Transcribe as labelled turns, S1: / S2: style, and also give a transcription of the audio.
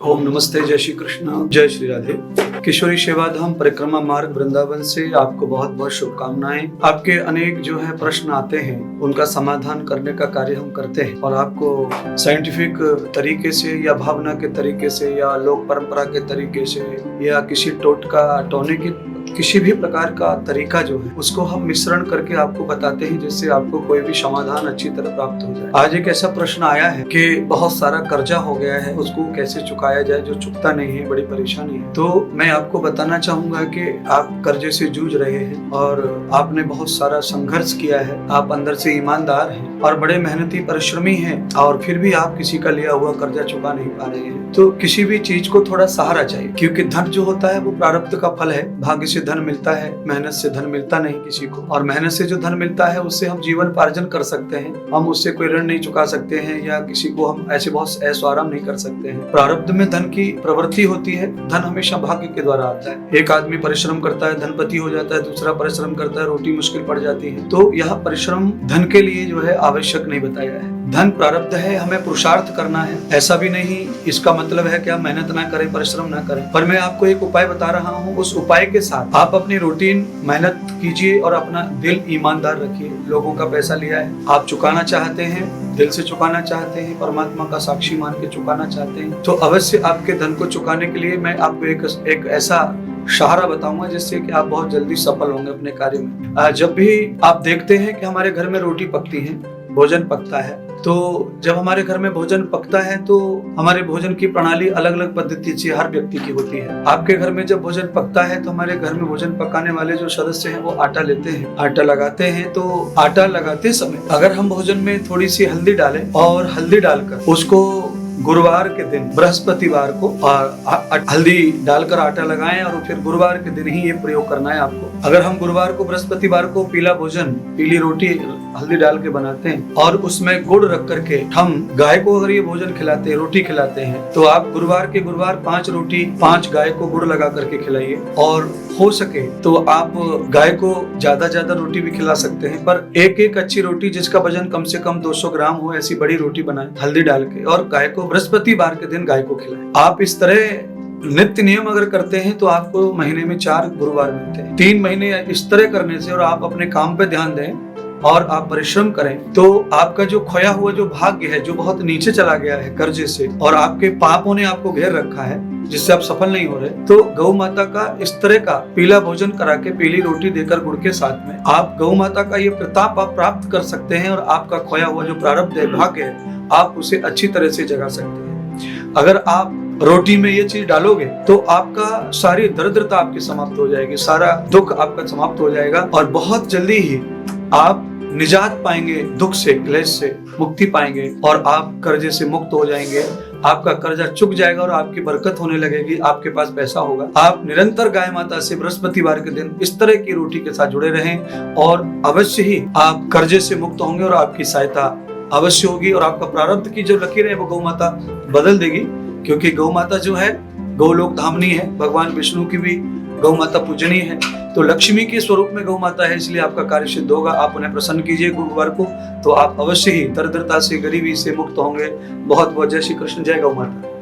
S1: ओम नमस्ते, जय श्री कृष्ण, जय श्री राधे। किशोरी सेवाधाम परिक्रमा मार्ग वृंदावन से आपको बहुत बहुत शुभकामनाएं। आपके अनेक जो है प्रश्न आते हैं, उनका समाधान करने का कार्य हम करते हैं और आपको साइंटिफिक तरीके से या भावना के तरीके से या लोक परंपरा के तरीके से या किसी टोटका टोने की किसी भी प्रकार का तरीका जो है उसको हम मिश्रण करके आपको बताते हैं, जिससे आपको कोई भी समाधान अच्छी तरह प्राप्त हो जाए। आज एक ऐसा प्रश्न आया है कि बहुत सारा कर्जा हो गया है, उसको कैसे चुकाया जाए, जो चुकता नहीं है, बड़ी परेशानी है। तो मैं आपको बताना चाहूंगा कि आप कर्जे से जूझ रहे हैं और आपने बहुत सारा संघर्ष किया है, आप अंदर से ईमानदार हैं और बड़े मेहनती परिश्रमी हैं, और फिर भी आप किसी का लिया हुआ कर्जा चुका नहीं पा रहे हैं। तो किसी भी चीज को थोड़ा सहारा चाहिए, क्योंकि धन जो होता है वो प्रारब्ध का फल है। भाग्य से धन मिलता है, मेहनत से धन मिलता नहीं किसी को, और मेहनत से जो धन मिलता है उससे हम जीवन पार्जन कर सकते हैं। हम उससे कोई ऋण नहीं चुका सकते हैं या किसी को हम ऐसे बहुत ऐशो आराम नहीं कर सकते हैं। प्रारब्ध में धन की प्रवृत्ति होती है। धन हमेशा भाग्य के द्वारा आता है। एक आदमी परिश्रम करता है, धनपति हो जाता है, दूसरा परिश्रम करता है, रोटी मुश्किल पड़ जाती है। तो यह परिश्रम धन के लिए जो है आवश्यक नहीं बताया है। धन प्रारब्ध है, हमें पुरुषार्थ करना है, ऐसा भी नहीं इसका मतलब है कि आप मेहनत ना करें, परिश्रम ना करें। पर मैं आपको एक उपाय बता रहा हूँ, उस उपाय के साथ आप अपनी रूटीन मेहनत कीजिए और अपना दिल ईमानदार रखिए। लोगों का पैसा लिया है, आप चुकाना चाहते हैं, दिल से चुकाना चाहते हैं, परमात्मा का साक्षी मान के चुकाना चाहते हैं, तो अवश्य आपके धन को चुकाने के लिए मैं आपको एक ऐसा सहारा बताऊंगा जिससे कि आप बहुत जल्दी सफल होंगे अपने कार्य में। जब भी आप देखते हैं कि हमारे घर में रोटी पकती है, भोजन पकता है, तो जब हमारे घर में भोजन पकता है तो हमारे भोजन की प्रणाली अलग अलग पद्धति से हर व्यक्ति की होती है। आपके घर में जब भोजन पकता है तो हमारे घर में भोजन पकाने वाले जो सदस्य हैं वो आटा लेते हैं, आटा लगाते हैं। तो आटा लगाते समय अगर हम भोजन में थोड़ी सी हल्दी डालें और हल्दी डालकर उसको गुरुवार के दिन, बृहस्पतिवार को हल्दी डालकर आटा लगाएं और फिर गुरुवार के दिन ही ये प्रयोग करना है आपको। अगर हम गुरुवार को, बृहस्पतिवार को पीला भोजन, पीली रोटी हल्दी डाल के बनाते हैं और उसमें गुड़ रख करके हम गाय को अगर ये भोजन खिलाते हैं, रोटी खिलाते हैं, तो आप गुरुवार के गुरुवार 5 रोटी 5 गाय को गुड़ लगा करके खिलाइए। और हो सके तो आप गाय को ज्यादा रोटी भी खिला सकते हैं, पर एक अच्छी रोटी जिसका वजन कम से कम 200 ग्राम हो, ऐसी बड़ी रोटी बनाएं हल्दी डाल के, और गाय को बृहस्पतिवार के दिन गाय को खिलाएं। आप इस तरह नित्य नियम अगर करते हैं तो आपको महीने में 4 गुरुवार मिलते हैं। 3 महीने इस तरह करने से और आप अपने काम पे ध्यान दें और आप परिश्रम करें, तो आपका जो खोया हुआ जो भाग्य है, जो बहुत नीचे चला गया है कर्जे से, और आपके पापों ने आपको घेर रखा है जिससे आप सफल नहीं हो रहे, तो गौ माता का इस तरह का पीला भोजन करा के, पीली रोटी देकर गुड़ के साथ में, आप गौ माता का ये प्रताप आप प्राप्त कर सकते हैं और आपका खोया हुआ जो प्रारब्ध है, भाग्य है, आप उसे अच्छी तरह से जगा सकते हैं। अगर आप रोटी में ये चीज डालोगे तो आपका सारी दरिद्रता आपकी समाप्त हो जाएगी, सारा दुख आपका समाप्त हो जाएगा और बहुत जल्दी ही आप निजात पाएंगे, दुख से, क्लेश से मुक्ति पाएंगे और आप कर्जे से मुक्त हो जाएंगे। आपका कर्जा चुक जाएगा और आपकी बरकत होने लगेगी, आपके पास पैसा होगा। आप निरंतर गाय माता से बृहस्पतिवार के दिन इस तरह की रोटी के साथ जुड़े रहें और अवश्य ही आप कर्जे से मुक्त होंगे और आपकी सहायता अवश्य होगी और आपका प्रारब्ध की जो लकीर है वो गौ माता बदल देगी, क्योंकि गौ माता जो है गौलोक धामनी है, भगवान विष्णु की भी गौ माता पूजनीय है, तो लक्ष्मी के स्वरूप में गौ माता है, इसलिए आपका कार्य सिद्ध होगा। आप उन्हें प्रसन्न कीजिए गुरुवार को, तो आप अवश्य ही दरिद्रता से, गरीबी से मुक्त होंगे। बहुत बहुत जय श्री कृष्ण, जय गौ माता।